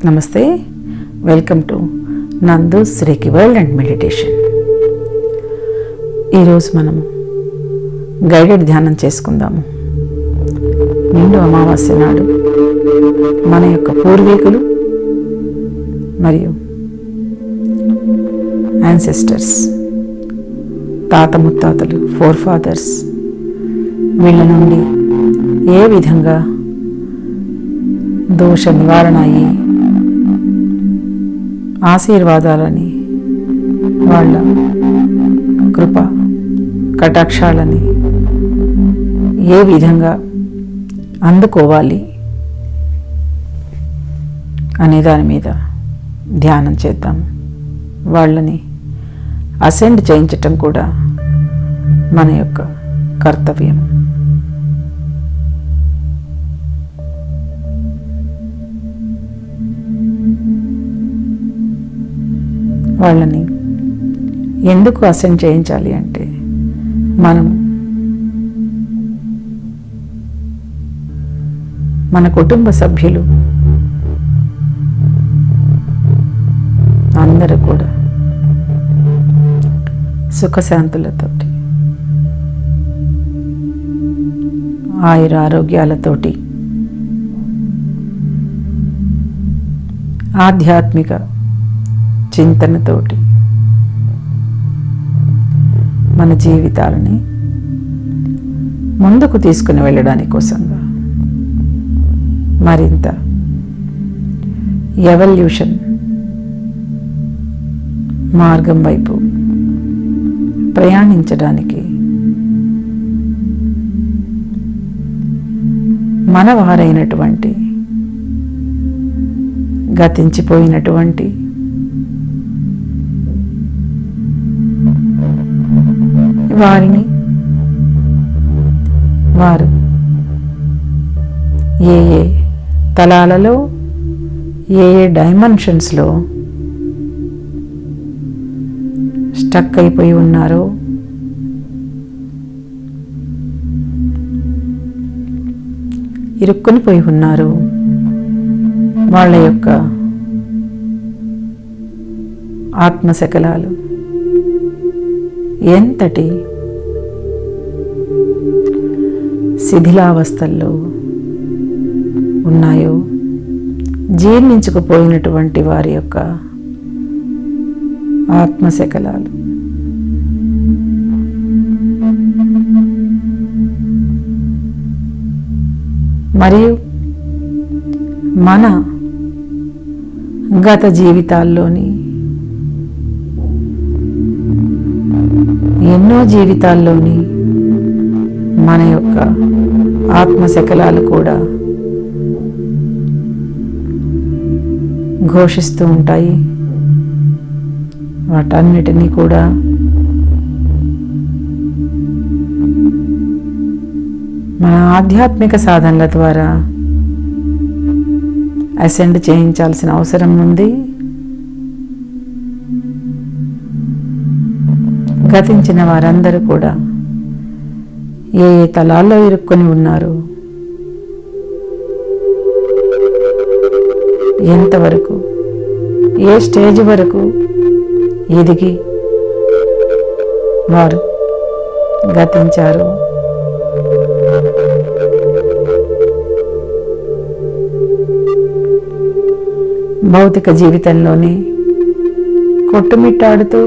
నమస్తే, welcome to Nandu's Reiki world and meditation. ఈరోజు మనము గైడెడ్ ధ్యానం చేసుకుందాము. నిండు అమావాస్య నాడు మన యొక్క పూర్వీకులు మరియు యాన్సెస్టర్స్, తాత ముత్తాతలు, ఫోర్ ఫాదర్స్, వీళ్ళ నుండి ఏ విధంగా దోష నివారణ అయ్యి ఆశీర్వాదాలని, వాళ్ళ కృప కటాక్షాలని ఏ విధంగా అందుకోవాలి అనే దాని మీద ధ్యానం చేద్దాం. వాళ్ళని అసెండ్ చేయించటం కూడా మన యొక్క కర్తవ్యం. వాళ్ళని ఎందుకు అసెండ్ చేయించాలి అంటే, మనం మన కుటుంబ సభ్యులు అందరూ కూడా సుఖశాంతులతోటి, ఆయుర ఆరోగ్యాలతోటి, ఆధ్యాత్మిక చింతనతోటి మన జీవితాలని ముందుకు తీసుకుని వెళ్ళడానికి కోసంగా మరింత ఎవల్యూషన్ మార్గం వైపు ప్రయాణించడానికి మనవారైనటువంటి, గతించిపోయినటువంటి వారిని, వారు ఏ ఏ తలాలలో, ఏ ఏ డైమెన్షన్స్లో స్టక్ అయిపోయి ఉన్నారో, ఇరుక్కుని పోయి ఉన్నారు, వాళ్ళ యొక్క ఆత్మశకలాలు ఎంతటి శిథిలావస్థల్లో ఉన్నాయో, జీర్ణించుకుపోయినటువంటి వారి యొక్క ఆత్మశకలాలు మరియు మన గత జీవితాల్లోని ఎన్నో జీవితాల్లోని మన యొక్క ఆత్మశకలాలు కూడా ఘోషిస్తూ ఉంటాయి. వాటన్నిటినీ కూడా మన ఆధ్యాత్మిక సాధనల ద్వారా అసెండ్ చేయించాల్సిన అవసరం ఉంది. గతించిన వారందరూ కూడా ఏ ఏ తలాల్లో ఇరుక్కొని ఉన్నారు, ఎంతవరకు, ఏ స్టేజ్ వరకు ఎదిగి వారు గతించారు, భౌతిక జీవితంలోనే కొట్టుమిట్టాడుతూ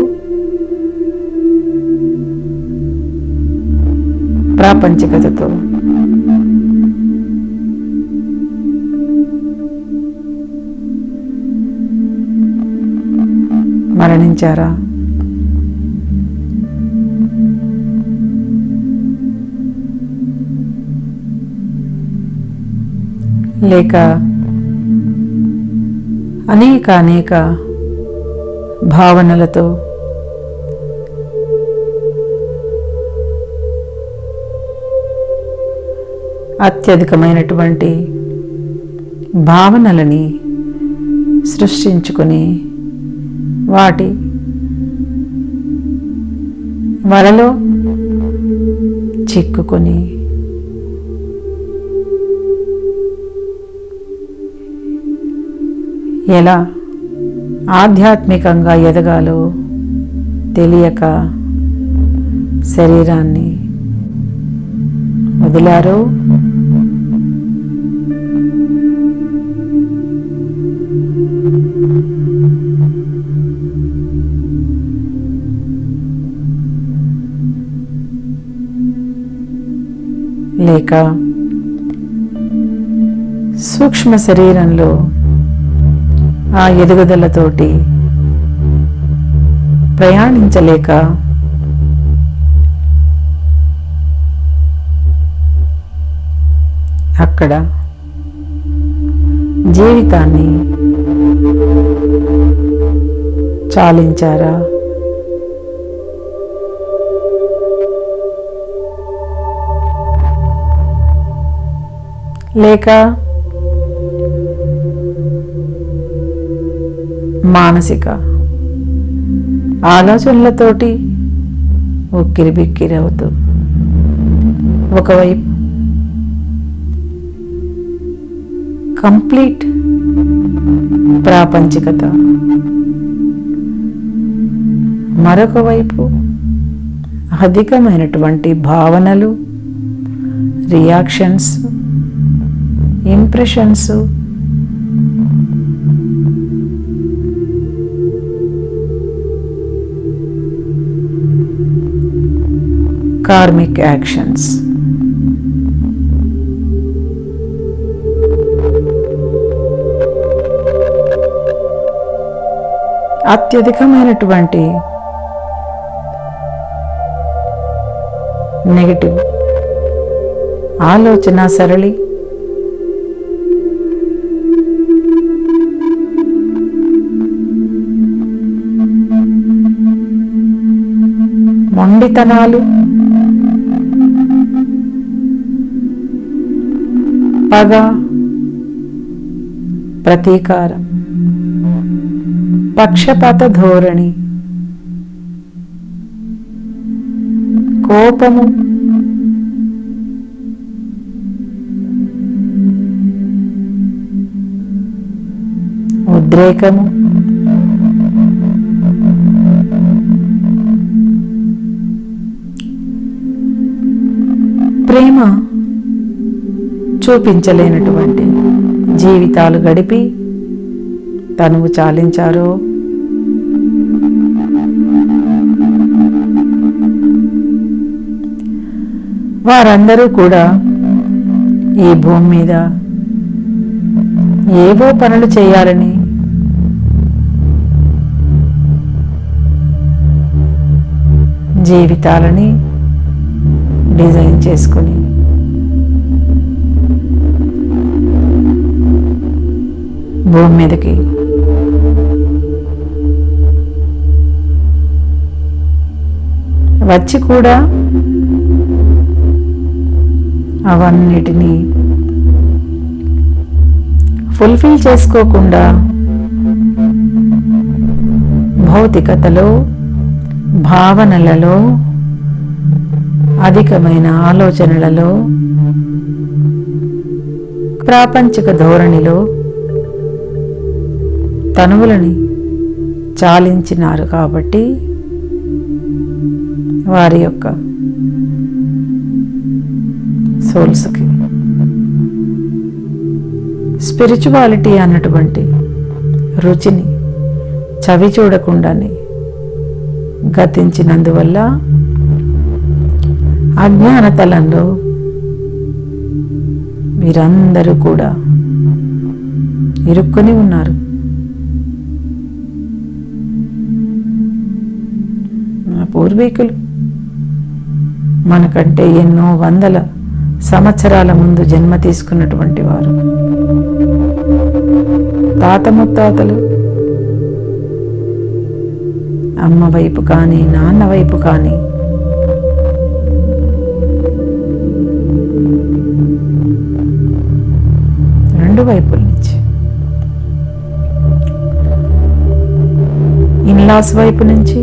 ప్రాపంచికతతో మరణించారా? లేక అనేక భావనలతో అత్యధికమైనటువంటి భావనలని సృష్టించుకొని వాటి వలలో చిక్కుకొని ఎలా ఆధ్యాత్మికంగా ఎదగాలో తెలియక శరీరాన్ని వదిలారో లేక సూక్ష్మ శరీరంలో ఆ ఎదుగుదలతోటి ప్రయాణించలేక అక్కడ జీవితాన్ని చాలించారా? లేక మానసిక ఆలోచనలతోటి ఉక్కిరి బిక్కిరి అవుతూ ఒకవైపు కంప్లీట్ ప్రాపంచికత, మరొక వైపు అధికమైనటువంటి భావనలు, రియాక్షన్స్, ఇంప్రెషన్స్, కార్మిక్ యాక్షన్స్. అత్యధికమైనటువంటి నెగటివ్ ఆలోచన సరళి, మొండితనాలు, పగ, ప్రతీకారం, పక్షపాత ధోరణి, కోపము, ఉద్రేకము, ప్రేమ చూపించలేనటువంటి జీవితాలు గడిపి తనువు చాలించారో, వారందరూ కూడా ఈ భూమి మీద ఏవో పనులు చేయాలని జీవితాలని డిజైన్ చేసుకుని భూమి మీదకి వచ్చి కూడా అవన్నిటినీ ఫుల్ఫిల్ చేసుకోకుండా భౌతికతలో, భావనలలో, అధికమైన ఆలోచనలలో, ప్రాపంచిక ధోరణిలో తనువులని చాలించినారు. కాబట్టి వారి యొక్క సోల్స్కి స్పిరిచువాలిటీ అన్నటువంటి రుచిని చవి చూడకుండానే గతించినందువల్ల అజ్ఞానతలంలో వీరందరూ కూడా ఇరుక్కొని ఉన్నారు. మన పూర్వీకులు మనకంటే ఎన్నో వందల సంవత్సరాల ముందు జన్మ తీసుకున్నటువంటి వారు, తాత ముత్తాతలు, అమ్మ వైపు కానీ నాన్న వైపు కానీ రెండు వైపుల నుంచి, ఇన్లాస్ వైపు నుంచి,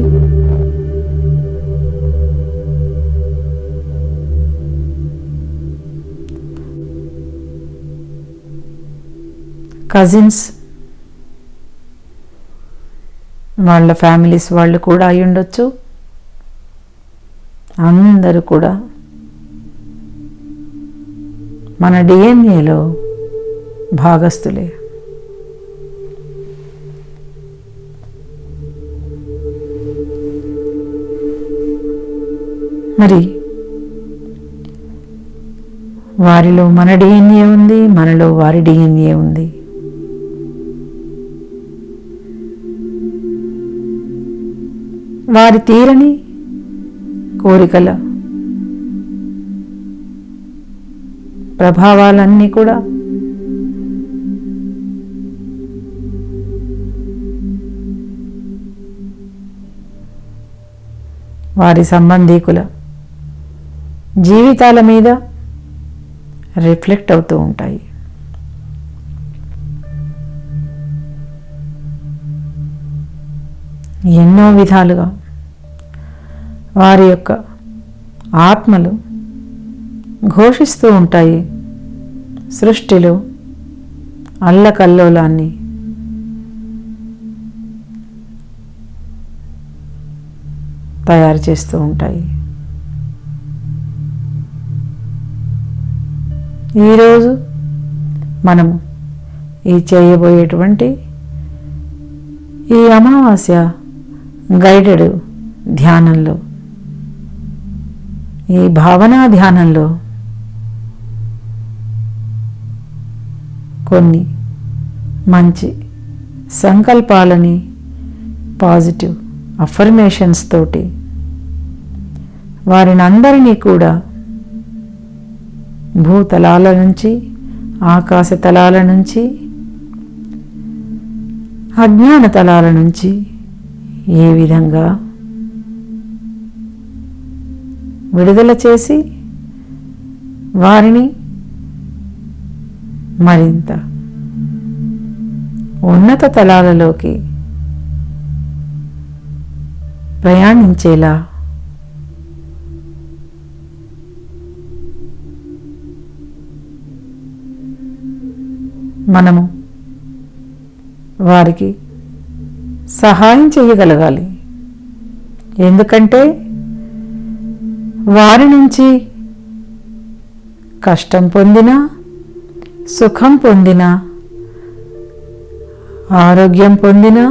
కజిన్స్, వాళ్ళ ఫ్యామిలీస్ వాళ్ళు కూడా అయి ఉండొచ్చు. అందరూ కూడా మన డిఎన్ఏలో భాగస్థులే. మరి వారిలో మన డిఎన్ఏ ఉంది, మనలో వారి డిఎన్ఏ ఉంది. వారి తీరని కోరికల ప్రభావాలన్నీ కూడా వారి సంబంధీకుల జీవితాల మీద రిఫ్లెక్ట్ అవుతూ ఉంటాయి. ఎన్నో విధాలుగా వారి యొక్క ఆత్మలు ఘోషిస్తూ ఉంటాయి. సృష్టిలో అల్లకల్లోలాన్ని తయారు చేస్తూ ఉంటాయి. ఈరోజు మనము ఈ చేయబోయేటువంటి ఈ అమావాస్య గైడెడ్ ధ్యానంలో, ఈ భావనా ధ్యానంలో కొన్ని మంచి సంకల్పాలని, పాజిటివ్ అఫర్మేషన్స్ తోటి వారిని అందరినీ కూడా భూతలాల నుంచి, ఆకాశ తలాల నుంచి, అజ్ఞాన తలాల నుంచి ఏ విధంగా విడుదల చేసి వారిని మరింత ఉన్నత తలాలలోకి ప్రయాణించేలా మనము వారికి సహాయం చేయగలగాలి. ఎందుకంటే వారి నుంచి కష్టం పొందినా, సుఖం పొందినా, ఆరోగ్యం పొందినా,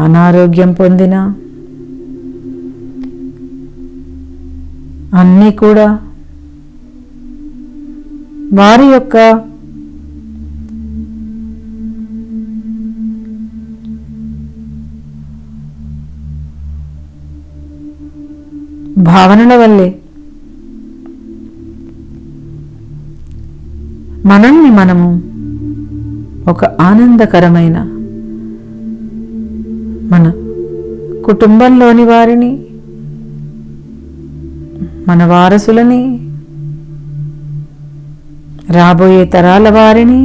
అనారోగ్యం పొందినా అన్నీ కూడా వారి యొక్క భావనల వల్లే మనల్ని మనము ఒక ఆనందకరమైన మన కుటుంబంలోని వారిని, మన వారసులని, రాబోయే తరాల వారిని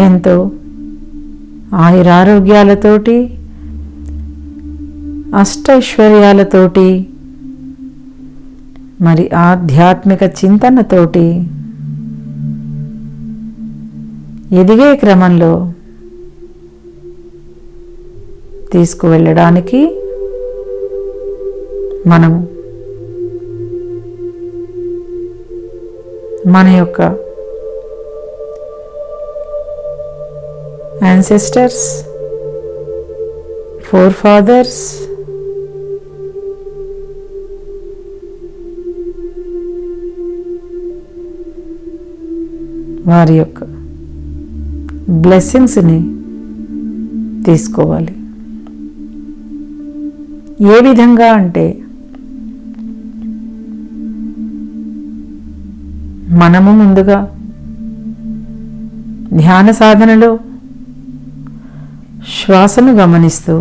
ఎంతో ఆయురారోగ్యాలతోటి, అష్టైశ్వర్యాలతోటి, మరి ఆధ్యాత్మిక చింతనతోటి ఎదిగే క్రమంలో తీసుకువెళ్ళడానికి మనము మన యొక్క యాన్సెస్టర్స్, ఫోర్ ఫాదర్స్, వారి యొక్క బ్లెస్సింగ్స్ని తీసుకోవాలి. ఏ విధంగా అంటే మనము ముందుగా ధ్యాన సాధనలో శ్వాసను గమనిస్తూ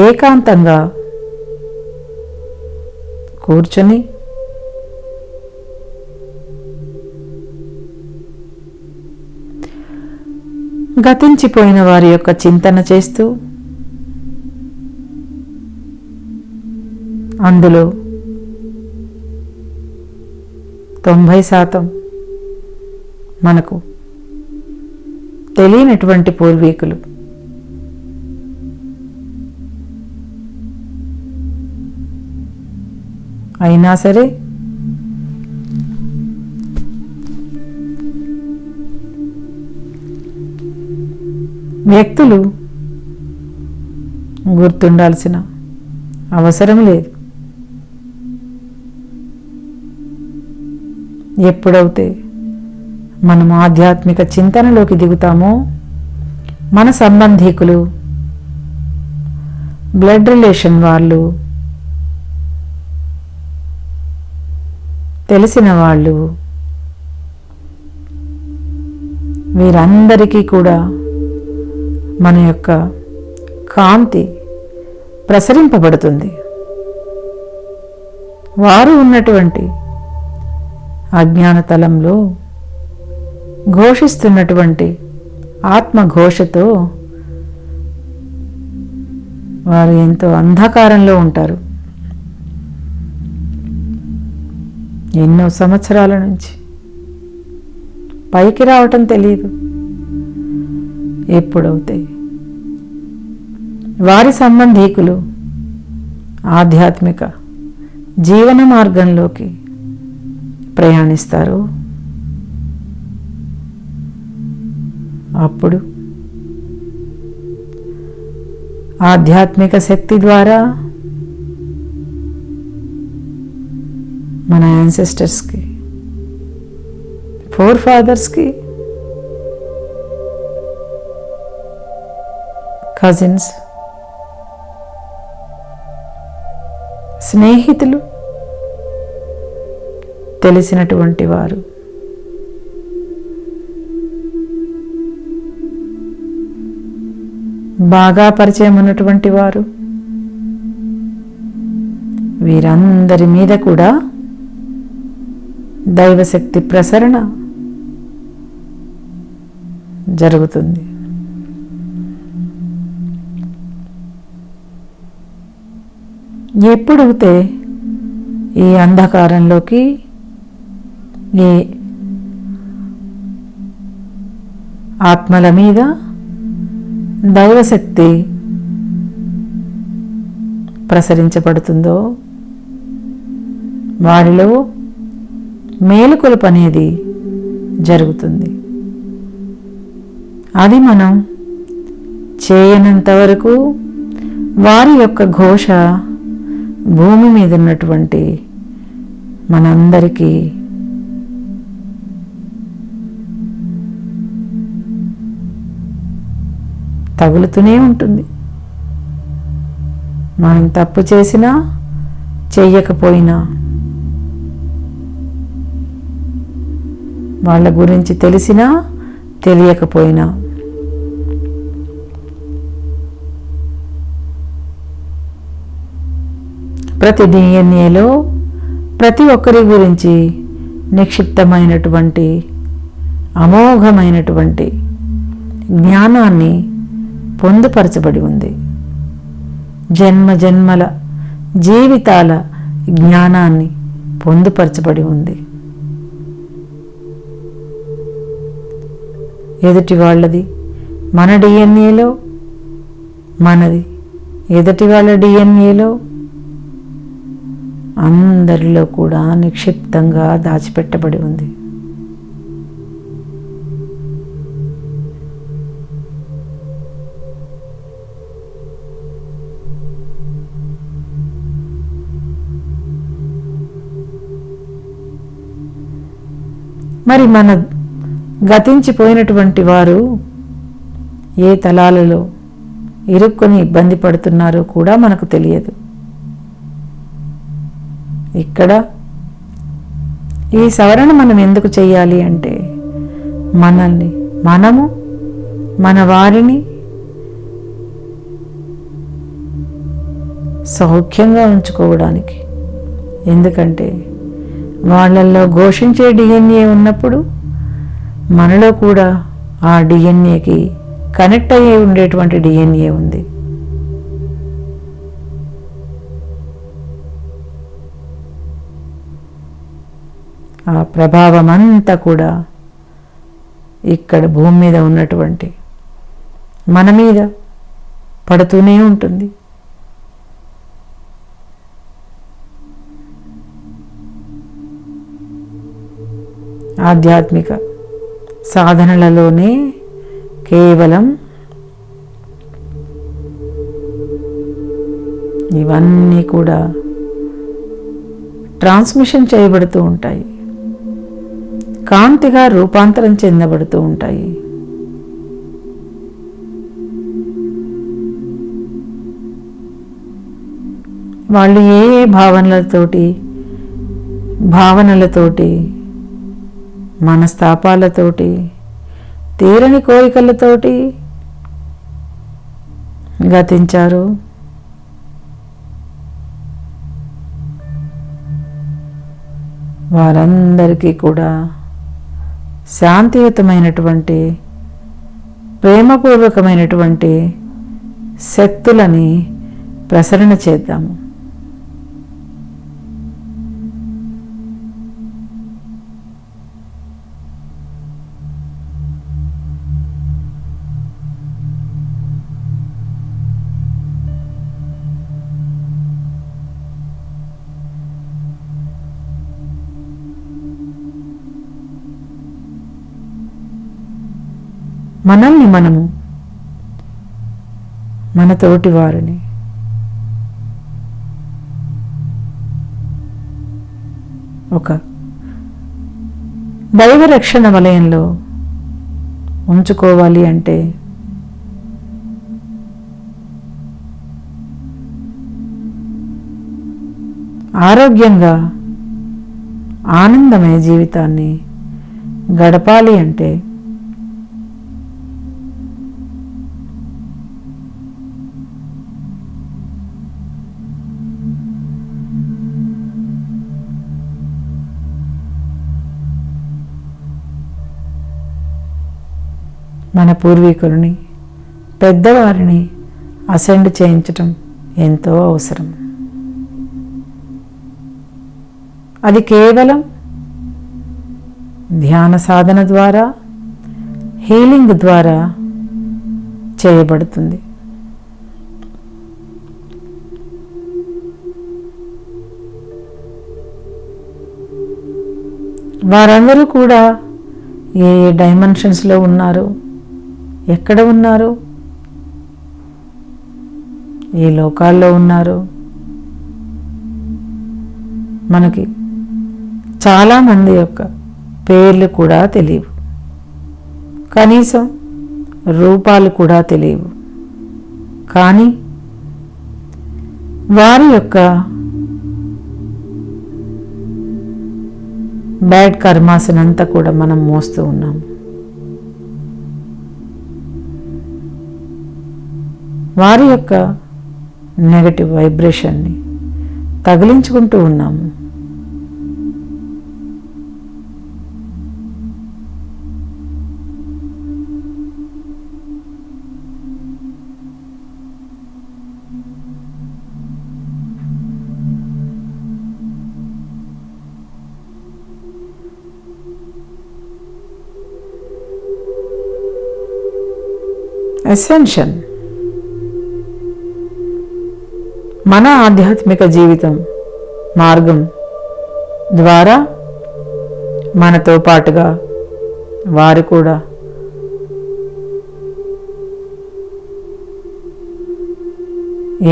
ఏకాంతంగా కూర్చొని గతించిపోయిన వారి యొక్క చింతన చేస్తూ అందులో 90% మనకు తెలియనటువంటి పూర్వీకులు. అయినా సరే వ్యక్తులు గుర్తుండాల్సిన అవసరం లేదు. ఎప్పుడైతే మనం ఆధ్యాత్మిక చింతనలోకి దిగుతామో మన సంబంధీకులు, బ్లడ్ రిలేషన్ వాళ్ళు, తెలిసిన వాళ్ళు, వీరందరికీ కూడా మన యొక్క కాంతి ప్రసరింపబడుతుంది. వారు ఉన్నటువంటి అజ్ఞానతలంలో ఘోషిస్తున్నటువంటి ఆత్మఘోషతో వారు ఎంతో అంధకారంలో ఉంటారు. ఎన్నో సంవత్సరాల నుంచి పైకి రావటం తెలియదు. ఎప్పుడైతే వారి సంబంధీకులు ఆధ్యాత్మిక జీవన మార్గంలోకి ప్రయాణిస్తారు, అప్పుడు ఆధ్యాత్మిక శక్తి ద్వారా మన యాన్సెస్టర్స్కి, ఫోర్ ఫాదర్స్కి, కజిన్స్, స్నేహితులు, తెలిసినటువంటి వారు, బాగా పరిచయం ఉన్నటువంటి వారు, వీరందరి మీద కూడా దైవశక్తి ప్రసరణ జరుగుతుంది. ఎప్పుడైతే ఈ అంధకారంలోకి, ఈ ఆత్మల మీద దైవశక్తి ప్రసరించబడుతుందో వారిలో మేలుకొలుపు అనేది జరుగుతుంది. అది మనం చేయనంత వరకు వారి యొక్క ఘోష భూమి మీద ఉన్నటువంటి మనందరికీ తగులుతూనే ఉంటుంది. మనం తప్పు చేసినా చెయ్యకపోయినా, వాళ్ళ గురించి తెలిసినా తెలియకపోయినా, ప్రతి డిఎన్ఏలో ప్రతి ఒక్కరి గురించి నిక్షిప్తమైనటువంటి అమోఘమైనటువంటి జ్ఞానాన్ని పొందుపరచబడి ఉంది. జన్మ జన్మల జీవితాల జ్ఞానాన్ని పొందుపరచబడి ఉంది. ఎదుటి వాళ్ళది మన డిఎన్ఏలో, మనది ఎదుటి వాళ్ళ డిఎన్ఏలో, అందరిలో కూడా నిక్షిప్తంగా దాచిపెట్టబడి ఉంది. మరి మన గతించిపోయినటువంటి వారు ఏ తలాలలో ఇరుక్కొని ఇబ్బంది పడుతున్నారో కూడా మనకు తెలియదు. ఇక్కడ ఈ సవరణ మనం ఎందుకు చేయాలి అంటే, మనల్ని మనము మన వారిని సౌఖ్యంగా ఉంచుకోవడానికి. ఎందుకంటే వాళ్ళల్లో ఘోషించే డిఎన్ఏ ఉన్నప్పుడు మనలో కూడా ఆ డిఎన్ఏకి కనెక్ట్ అయ్యి ఉండేటువంటి డిఎన్ఏ ఉంది. ఆ ప్రభావం అంతా కూడా ఇక్కడ భూమి మీద ఉన్నటువంటి మన మీద పడుతూనే ఉంటుంది. ఆధ్యాత్మిక సాధనలలోనే కేవలం ఇవన్నీ కూడా ట్రాన్స్మిషన్ చేయబడుతూ ఉంటాయి, కాంతిగా రూపాంతరం చెందబడుతూ ఉంటాయి. వాళ్ళు ఏ ఏ భావనలతోటి మనస్తాపాలతోటి తీరని కోరికలతోటి గతించారు, వారందరికీ కూడా శాంతియుతమైనటువంటి ప్రేమపూర్వకమైనటువంటి శక్తులని ప్రసరణ చేద్దాము. మనల్ని మనము, మన తోటి వారిని ఒక దైవరక్షణ వలయంలో ఉంచుకోవాలి అంటే ఆరోగ్యంగా ఆనందమయ జీవితాన్ని గడపాలి అంటే మన పూర్వీకులని, పెద్దవారిని అసెండ్ చేయించటం ఎంతో అవసరం. అది కేవలం ధ్యాన సాధన ద్వారా, హీలింగ్ ద్వారా చేయబడుతుంది. వారందరూ కూడా ఏ ఏ డైమెన్షన్స్లో ఉన్నారు, ఎక్కడ ఉన్నారు, ఏ లోకాల్లో ఉన్నారు, మనకి చాలామంది యొక్క పేర్లు కూడా తెలియవు, కనీసం రూపాలు కూడా తెలియవు. కానీ వారి యొక్క బ్యాడ్ కర్మాసనంతా కూడా మనం మోస్తూ ఉన్నాము. వారి యొక్క నెగటివ్ వైబ్రేషన్ని తగిలించుకుంటూ ఉన్నాము. అసెన్షన్ మన ఆధ్యాత్మిక జీవితం మార్గం ద్వారా మనతో పాటుగా వారు కూడా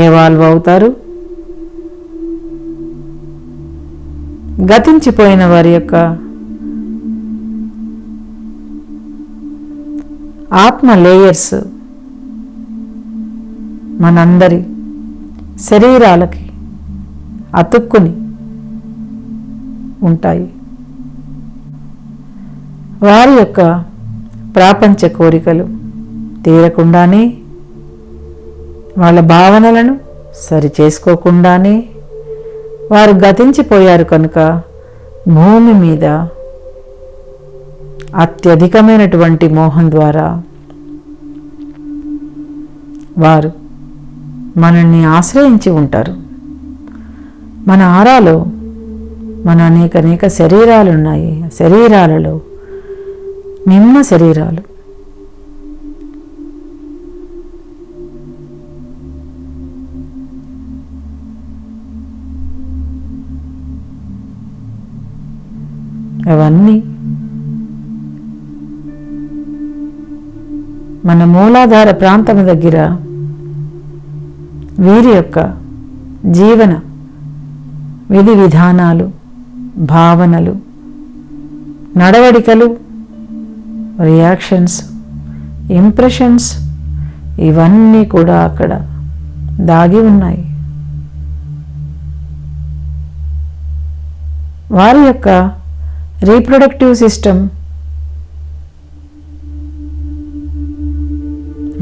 ఎవాల్వ్ అవుతారు. గతించిపోయిన వారి యొక్క ఆత్మ లేయర్స్ మనందరి శరీరాలకి అతుక్కుని ఉంటాయి. వారి యొక్క ప్రాపంచ కోరికలు తీరకుండానే, వాళ్ళ భావనలను సరిచేసుకోకుండానే వారు గతించిపోయారు కనుక భూమి మీద అత్యధికమైనటువంటి మోహం ద్వారా వారు మనల్ని ఆశ్రయించి ఉంటారు. మన ఆరాలో మన అనేక శరీరాలు ఉన్నాయి. శరీరాలలో నిమ్న శరీరాలు, అవన్నీ మన మూలాధార ప్రాంతం దగ్గర వీరి యొక్క జీవన విధి విధానాలు, భావనలు, నడవడికలు, రియాక్షన్స్, ఇంప్రెషన్స్ ఇవన్నీ కూడా అక్కడ దాగి ఉన్నాయి. వారి యొక్క రీప్రొడక్టివ్ సిస్టమ్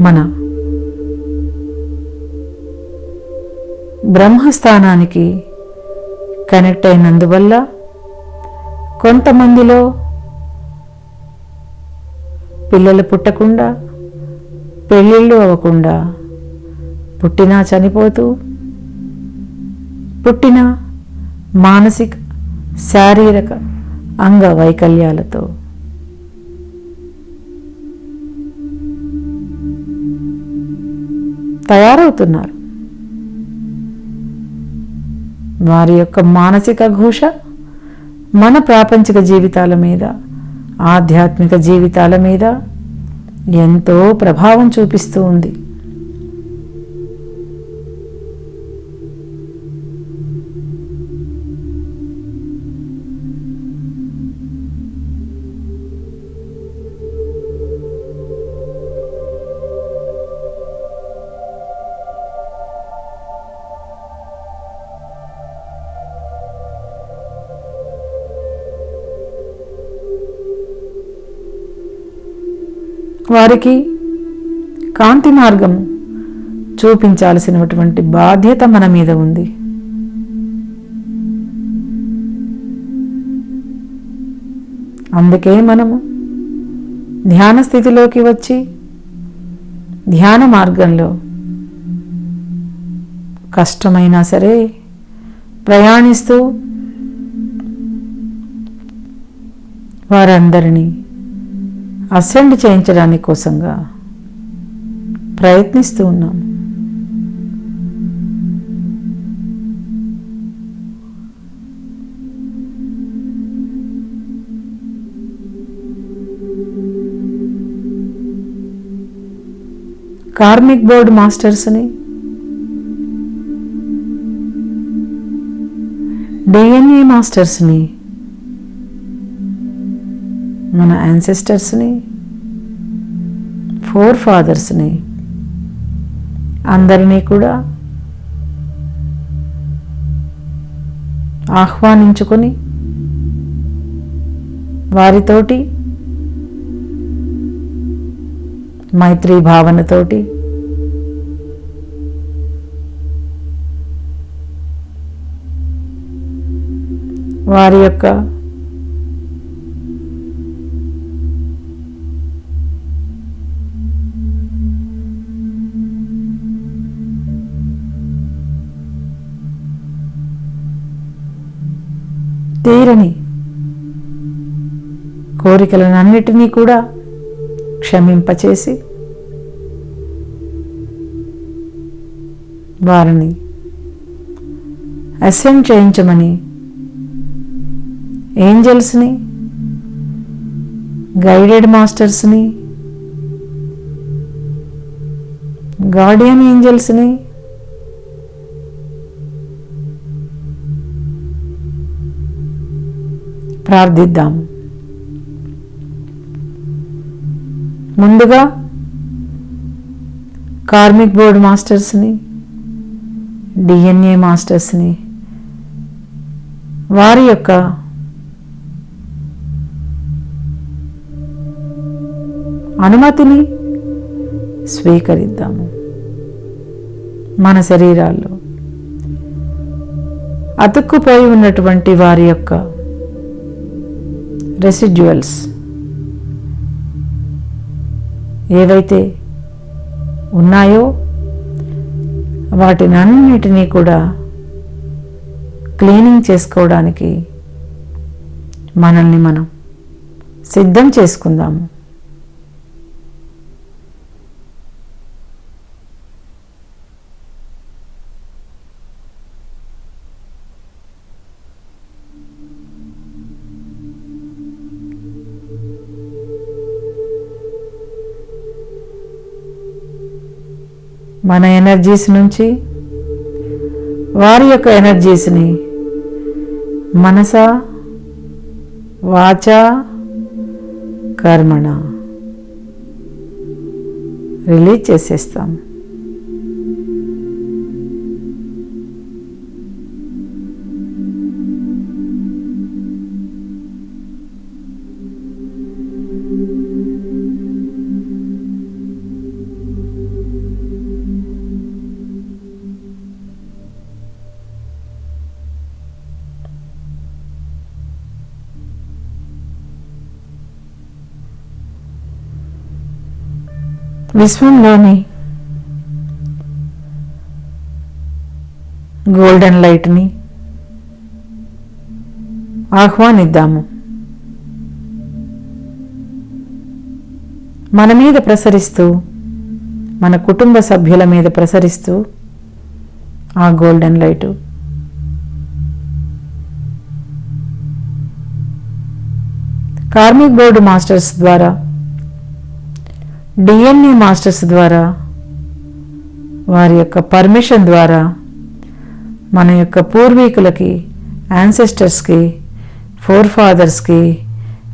మన బ్రహ్మస్థానానికి కనెక్ట్ అయినందువల్ల కొంతమందిలో పిల్లలు పుట్టకుండా, పెళ్ళిళ్ళు అవ్వకుండా, పుట్టినా చనిపోతూ, పుట్టిన మానసిక శారీరక అంగవైకల్యాలతో తయారవుతున్నారు. వారి యొక్క మానసిక ఘోష మన ప్రాపంచిక జీవితాల మీద, ఆధ్యాత్మిక జీవితాల మీద ఎంతో ప్రభావం చూపిస్తూ ఉంది. వారికి కాంతి మార్గం చూపించాల్సినటువంటి బాధ్యత మన మీద ఉంది. అందుకే మనము ధ్యాన స్థితిలోకి వచ్చి ధ్యాన మార్గంలో కష్టమైనా సరే ప్రయాణిస్తూ వారందరినీ అసెండ్ చేయించడానికి కోసంగా ప్రయత్నిస్తూ ఉన్నాం. కార్మిక్ బోర్డ్ మాస్టర్స్ని, డిఎన్ఏ మాస్టర్స్ని, మన యాన్సెస్టర్స్ని, ఫోర్ ఫాదర్స్ని అందరినీ కూడా ఆహ్వానించుకొని వారితోటి మైత్రీ భావనతోటి వారి యొక్క తీరని కోరికలనన్నిటినీ కూడా క్షమింపచేసి వారిని అసెండ్ చేయించమని ఏంజల్స్ని, గైడెడ్ మాస్టర్స్ని, గార్డియన్ ఏంజల్స్ని, ప్రార్థిద్దాం. ముందుగా కార్మిక్ బోర్డ్ మాస్టర్స్ని, డిఎన్ఏ మాస్టర్స్ని వారి యొక్క అనుమతిని స్వీకరిద్దాము. మన శరీరాల్లో అతుక్కుపోయి ఉన్నటువంటి వారి యొక్క రెసిడ్యువల్స్ ఏవైతే ఉన్నాయో వాటినన్నిటినీ కూడా క్లీనింగ్ చేసుకోవడానికి మనల్ని మనం సిద్ధం చేసుకుందాము. మన ఎనర్జీస్ నుంచి వారి యొక్క ఎనర్జీస్ని మనస వాచ కర్మణ రిలీజ్ చేసేస్తాం. విశ్వంలోని గోల్డెన్ లైట్ని ఆహ్వానిద్దాము. మన మీద ప్రసరిస్తూ, మన కుటుంబ సభ్యుల మీద ప్రసరిస్తూ ఆ golden light karmic board masters ద్వారా, డిఎన్ఏ మాస్టర్స్ ద్వారా, వారి యొక్క పర్మిషన్ ద్వారా మన యొక్క పూర్వీకులకి, యాన్సెస్టర్స్కి, ఫోర్ ఫాదర్స్కి,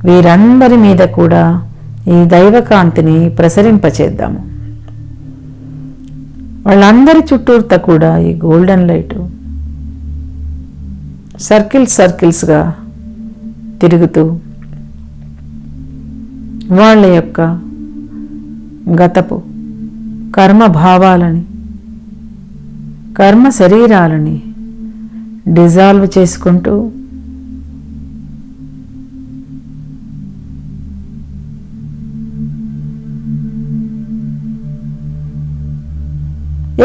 వీరందరి మీద కూడా ఈ దైవకాంతిని ప్రసరింపచేద్దాము. వాళ్ళందరి చుట్టూర్త కూడా ఈ గోల్డెన్ లైటు సర్కిల్స్గా తిరుగుతూ వాళ్ళ యొక్క గతపు కర్మ భావాలని, కర్మ శరీరాలని డిజాల్వ్ చేసుకుంటూ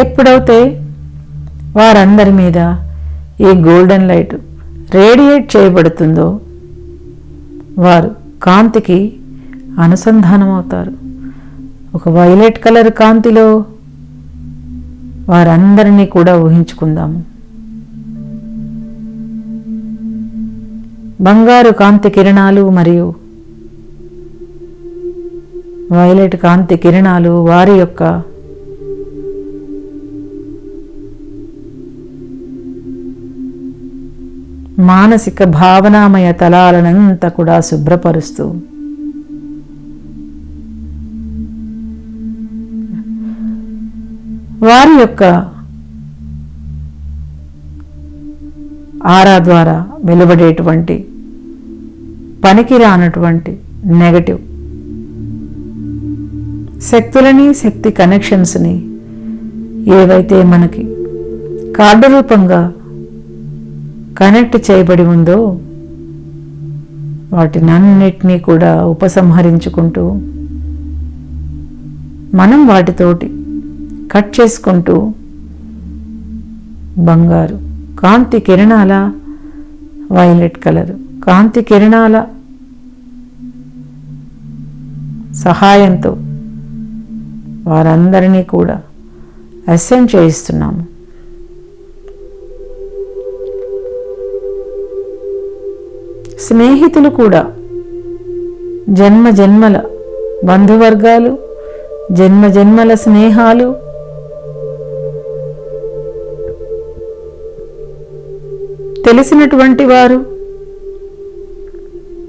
ఎప్పుడైతే వారందరి మీద ఈ గోల్డెన్ లైట్ రేడియేట్ చేయబడుతుందో వారు కాంతికి అనుసంధానమవుతారు. ఒక వైలెట్ కలర్ కాంతిలో వారందరినీ కూడా ఊహించుకుందాము. బంగారు కాంతి కిరణాలు మరియు వైలెట్ కాంతి కిరణాలు వారి యొక్క మానసిక భావనామయ తలాలనంతా కూడా శుభ్రపరుస్తూ వారి యొక్క ఆరా ద్వారా వెలువడేటువంటి పనికిరానటువంటి నెగటివ్ శక్తులని, శక్తి కనెక్షన్స్ని ఏవైతే మనకి కార్డు రూపంగా కనెక్ట్ చేయబడి ఉందో వాటినన్నిటినీ కూడా ఉపసంహరించుకుంటూ మనం వాటితోటి కట్ చేసుకుంటూ బంగారు కాంతి కిరణాల, వైలెట్ కలర్ కాంతి కిరణాల సహాయంతో వారందరినీ కూడా అసెండ్ చేయిస్తున్నాము. స్నేహితులు కూడా, జన్మ జన్మల బంధువర్గాలు, జన్మ జన్మల స్నేహాలు, తెలిసినటువంటి వారు,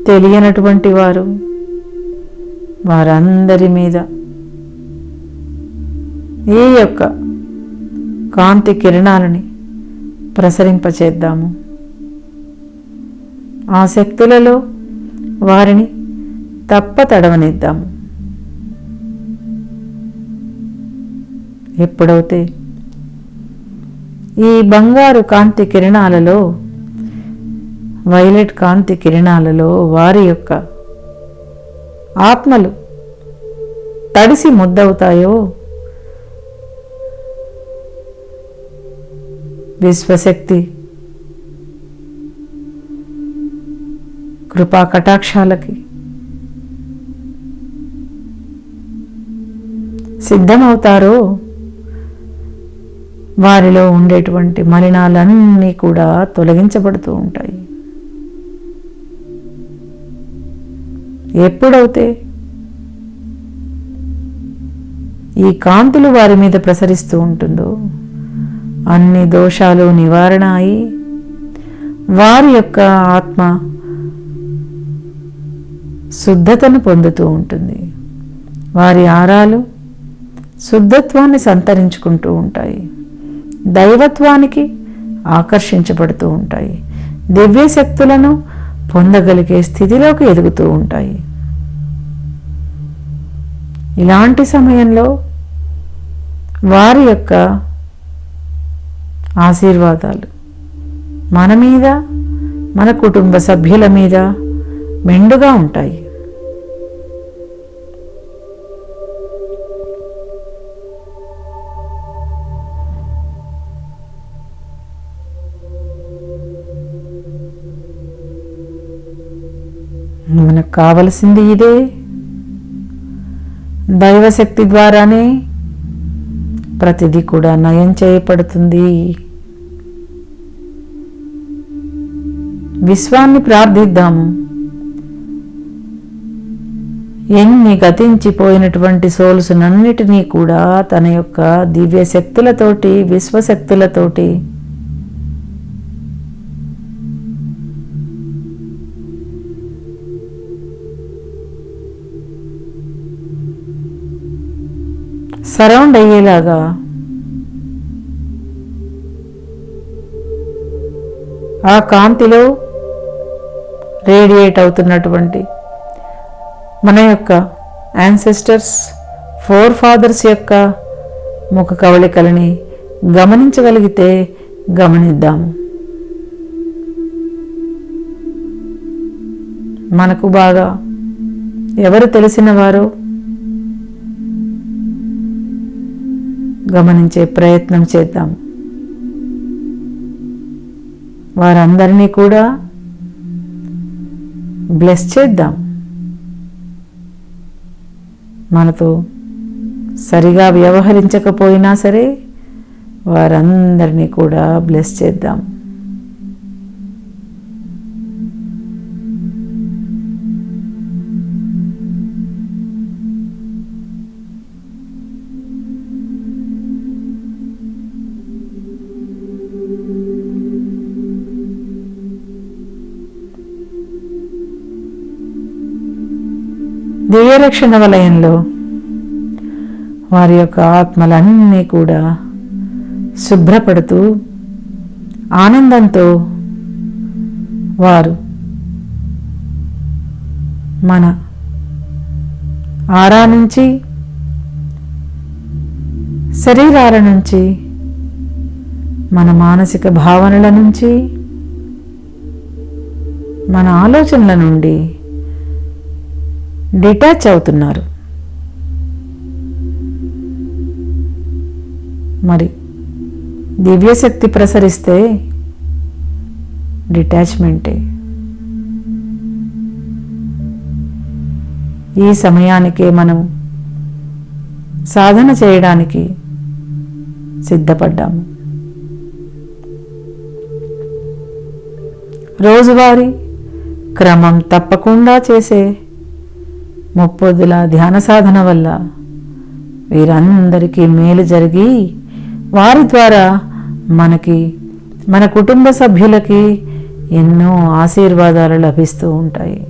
తెలియనటువంటి వారు, వారందరి మీద ఈ యొక్క కాంతి కిరణాలని ప్రసరింపచేద్దాము. ఆ శక్తులలో వారిని తప్పతడవనిద్దాము. ఎప్పుడైతే ఈ బంగారు కాంతి కిరణాలలో, వైలెట్ కాంతి కిరణాలలో వారి యొక్క ఆత్మలు తడిసి ముద్దవుతాయో విశ్వశక్తి కృపా కటాక్షాలకి సిద్ధమవుతారో వారిలో ఉండేటువంటి మలినాలన్నీ కూడా తొలగించబడుతూ ఉంటాయి. ఎప్పుడైతే ఈ కాంతులు వారి మీద ప్రసరిస్తూ ఉంటుందో అన్ని దోషాలు నివారణ అయి వారి యొక్క ఆత్మ శుద్ధతను పొందుతూ ఉంటుంది. వారి ఆరాలు శుద్ధత్వాన్ని సంతరించుకుంటూ ఉంటాయి, దైవత్వానికి ఆకర్షించబడుతూ ఉంటాయి, దివ్య శక్తులను పొందగలిగే స్థితిలోకి ఎదుగుతూ ఉంటాయి. ఇలాంటి సమయంలో వారి యొక్క ఆశీర్వాదాలు మన మీద, మన కుటుంబ సభ్యుల మీద మెండుగా ఉంటాయి. మనకు కావలసింది ఇదే. దైవశక్తి ద్వారానే ప్రతిదీ కూడా నయం చేయబడుతుంది. విశ్వాన్ని ప్రార్థిద్దాము. ఎన్ని గతించిపోయినటువంటి సోల్సునన్నిటినీ కూడా తన యొక్క దివ్య శక్తులతోటి, విశ్వశక్తులతోటి సరౌండ్ అయ్యేలాగా ఆ కాంతిలో రేడియేట్ అవుతున్నటువంటి మన యొక్క యాన్సెస్టర్స్, ఫోర్ ఫాదర్స్ యొక్క ముఖ కవళికలని గమనించగలిగితే గమనిద్దాము. మనకు బాగా ఎవరు తెలిసిన వారో గమనించే ప్రయత్నం చేద్దాం. వారందరినీ కూడా బ్లెస్ చేద్దాం. మనతో సరిగా వ్యవహరించకపోయినా సరే వారందరినీ కూడా బ్లెస్ చేద్దాం. దివ్యరక్షణ వలయంలో వారి యొక్క ఆత్మలన్నీ కూడా శుభ్రపడుతూ ఆనందంతో వారు మన ఆరా నుంచి, శరీరాల నుంచి, మన మానసిక భావనల నుంచి, మన ఆలోచనల నుండి డిటాచ్ అవుతున్నారు. మరి దివ్యశక్తి ప్రసరిస్తే డిటాచ్మెంటే. ఈ సమయానికే మనం సాధన చేయడానికి సిద్ధపడ్డాము. రోజువారీ క్రమం తప్పకుండా చేసే ముప్పొద్దుల ధ్యాన సాధన వల్ల వీరందరికీ మేలు జరిగి వారి ద్వారా మనకి, మన కుటుంబ సభ్యులకి ఎన్నో ఆశీర్వాదాలు లభిస్తూ ఉంటాయి.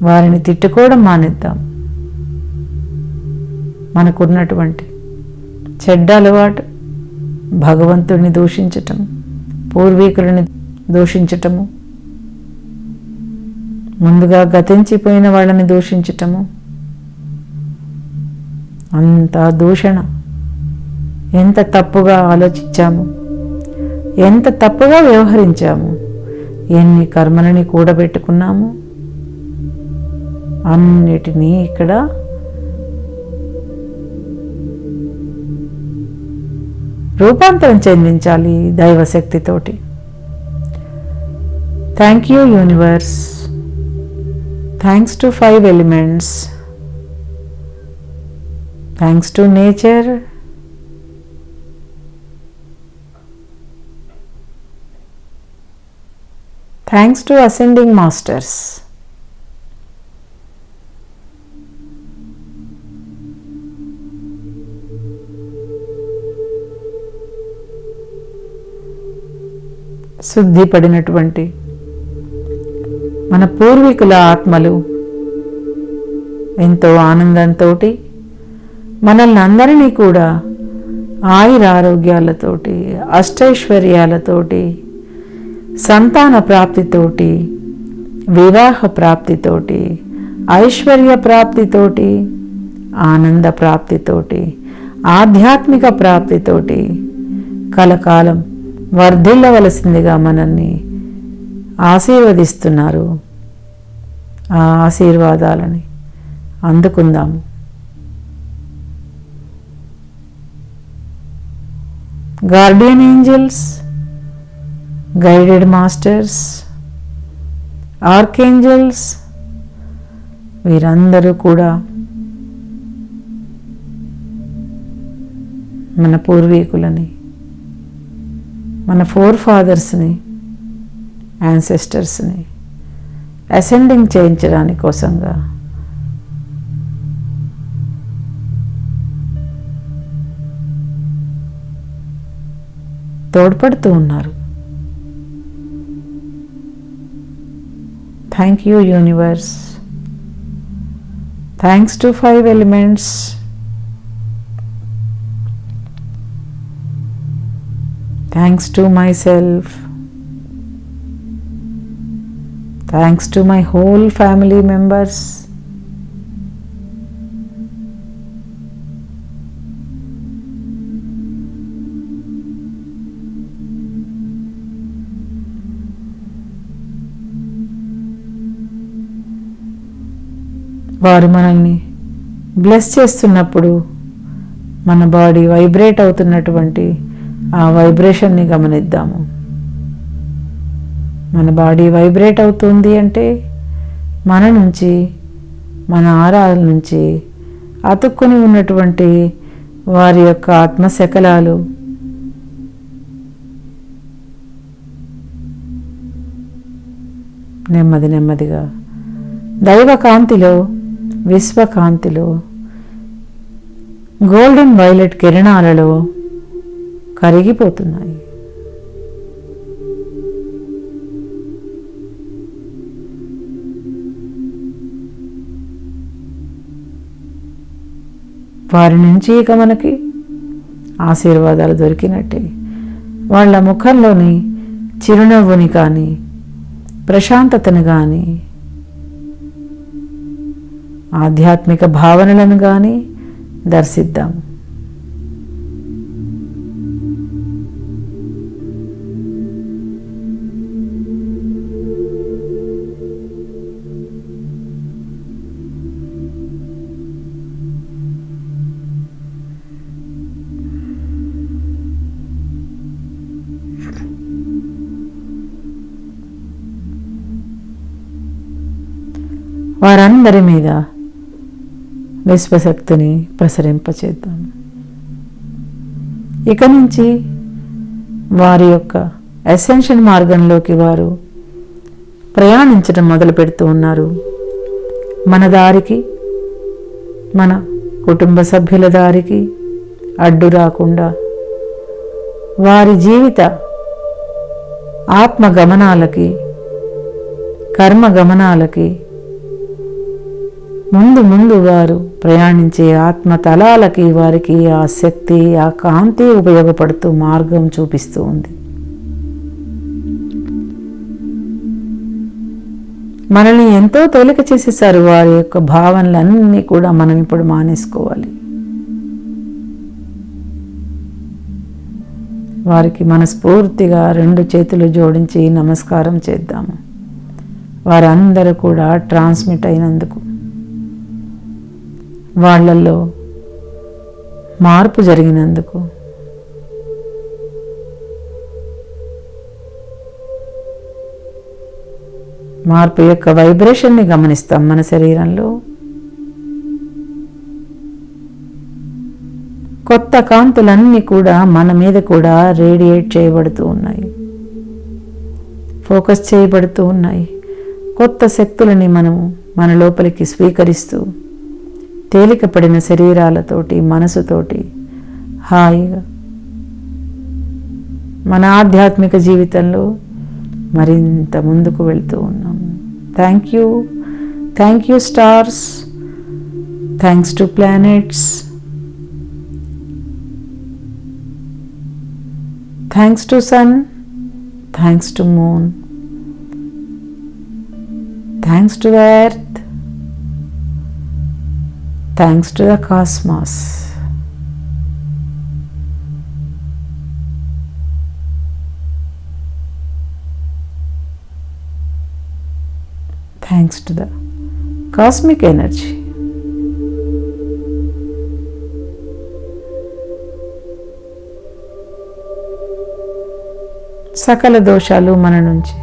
వారిని తిట్టుకోవడం మానేద్దాం. మనకున్నటువంటి చెడ్డ అలవాటు భగవంతుడిని దూషించటం, పూర్వీకులని దూషించటము, ముందుగా గతించిపోయిన వాళ్ళని దూషించటము, అంత దూషణ. ఎంత తప్పుగా ఆలోచించాము, ఎంత తప్పుగా వ్యవహరించాము, ఎన్ని కర్మలని కూడబెట్టుకున్నాము, అన్నిటినీ ఇక్కడ రూపాంతరం చెందించాలి దైవశక్తితోటి. Thank you, universe. Thanks to 5 elements. Thanks to nature. Thanks to ascending masters. శుద్ధి పడినటువంటి మన పూర్వీకుల ఆత్మలు ఎంతో ఆనందంతో మనల్ని అందరినీ కూడా ఆయురారోగ్యాలతోటి, అష్టైశ్వర్యాలతోటి, సంతాన ప్రాప్తితోటి, వివాహ ప్రాప్తితోటి, ఐశ్వర్య ప్రాప్తితోటి, ఆనంద ప్రాప్తితోటి, ఆధ్యాత్మిక ప్రాప్తితోటి కలకాలం వర్ధిల్లవలసిందిగా మనల్ని ఆశీర్వదిస్తున్నారు. ఆ ఆశీర్వాదాలని అందుకుందాము. Guardian angels, guided masters, archangels వీరందరూ కూడా మన పూర్వీకులని, మన ఫోర్ ఫాదర్స్ని, యాన్సెస్టర్స్ని అసెండింగ్ చేయించడానికి కోసంగా తోడ్పడుతూ ఉన్నారు. Thank you universe. Thanks to 5 elements. Thanks to myself. Thanks to my whole family members. వారు మనల్ని బ్లెస్ చేస్తున్నప్పుడు మన బాడీ వైబ్రేట్ అవుతున్నటువంటి ఆ వైబ్రేషన్ని గమనిద్దాము. మన బాడీ వైబ్రేట్ అవుతుంది అంటే మన నుంచి, మన ఆరాల నుంచి అతుక్కుని ఉన్నటువంటి వారి యొక్క ఆత్మశకలాలు నెమ్మది నెమ్మదిగా దైవకాంతిలో, విశ్వకాంతిలో, గోల్డెన్ వైలెట్ కిరణాలలో కరిగిపోతున్నాయి. వారి నుంచి ఇక మనకి ఆశీర్వాదాలు దొరికినట్టే. వాళ్ళ ముఖంలోని చిరునవ్వుని కానీ, ప్రశాంతతను కానీ, ఆధ్యాత్మిక భావనలను కానీ దర్శిద్దాము. వారందరి మీద విశ్వశక్తిని ప్రసరింపచేద్దాం. ఇక నుంచి వారి యొక్క అసెన్షన్ మార్గంలోకి వారు ప్రయాణించడం మొదలు పెడుతూ ఉన్నారు. మన దారికి, మన కుటుంబ సభ్యుల దారికి అడ్డు రాకుండా వారి జీవిత ఆత్మ గమనాలకి, కర్మ గమనాలకి ముందు ముందు వారు ప్రయాణించే ఆత్మ తలాలకి వారికి ఆ శక్తి, ఆ కాంతి ఉపయోగపడుతూ మార్గం చూపిస్తూ ఉంది. మనల్ని ఎంతో తేలిక చేసేసారు. వారి యొక్క భావనలన్నీ కూడా మనం ఇప్పుడు మానేసుకోవాలి. వారికి మనస్ఫూర్తిగా 2 చేతులు జోడించి నమస్కారం చేద్దాము. వారందరూ కూడా ట్రాన్స్మిట్ అయినందుకు, వాళ్ళల్లో మార్పు జరిగినందుకు, మార్పు యొక్క వైబ్రేషన్ని గమనిస్తాం మన శరీరంలో. కొత్త కాంతులన్నీ కూడా మన మీద కూడా రేడియేట్ చేయబడుతూ ఉన్నాయి, ఫోకస్ చేయబడుతూ ఉన్నాయి. కొత్త శక్తులని మనము మన లోపలికి స్వీకరిస్తూ తేలికపడిన శరీరాలతోటి, మనసుతోటి హాయిగా మన ఆధ్యాత్మిక జీవితంలో మరింత ముందుకు వెళ్తూ ఉన్నాము. Thank you stars, thanks to planets, thanks to sun, thanks to moon, thanks to the earth, thanks to the cosmos. Thanks to the cosmic energy. సకల దోషాలు మన నుంచి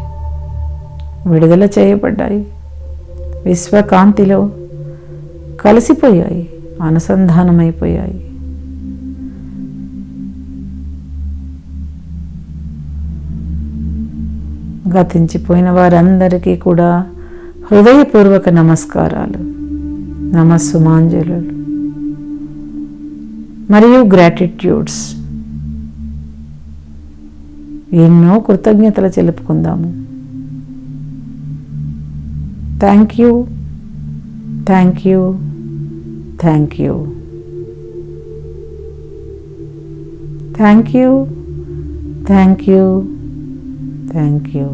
విడుదల చేయబడ్డాయి, విశ్వకాంతిలో కలిసిపోయాయి, అనుసంధానమైపోయాయి. గతించిపోయిన వారందరికీ కూడా హృదయపూర్వక నమస్కారాలు, నమస్సుమాంజలు మరియు గ్రాటిట్యూడ్స్. ఎన్నో కృతజ్ఞతలు తెలుపుకుందాము. Thank you, thank you, thank you, thank you, thank you, thank you.